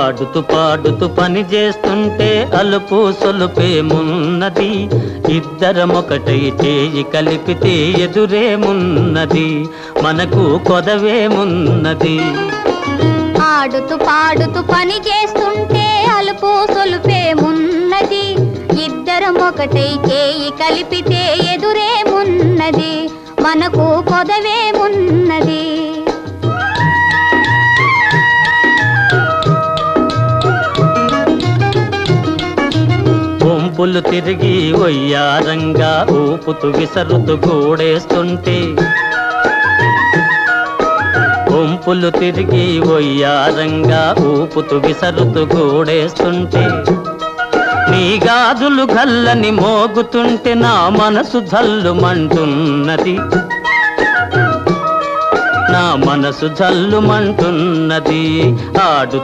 ఆడుతూ పాడుతూ పని చేస్తుంటే అలుపు సొలుపేమున్నది, ఇద్దరమొకటై చేయి కలిపితే ఎదురేమున్నది, మనకు కొదవేమున్నది. ఆడుతూ పాడుతూ పని చేస్తుంటే అలుపు సొలుపేమున్నది, ఇద్దరం ఒకటై చేయి కలిపితే ఎదురేమున్నది, మనకు కొదవేమున్నది. వంపులు తిరిగి వయ్యారంగా ఊపుతూ విసరుతూ కూడేస్తుంటే, వంపులు తిరిగి వయ్యారంగా ఊపుతూ విసరుతూ కూడేస్తుంటే, నీ గాజులు గల్లని మోగుతుంటే నా మనసు జల్లుమంటున్నది, నా మనసు జల్లుమంటున్నది. ఆడు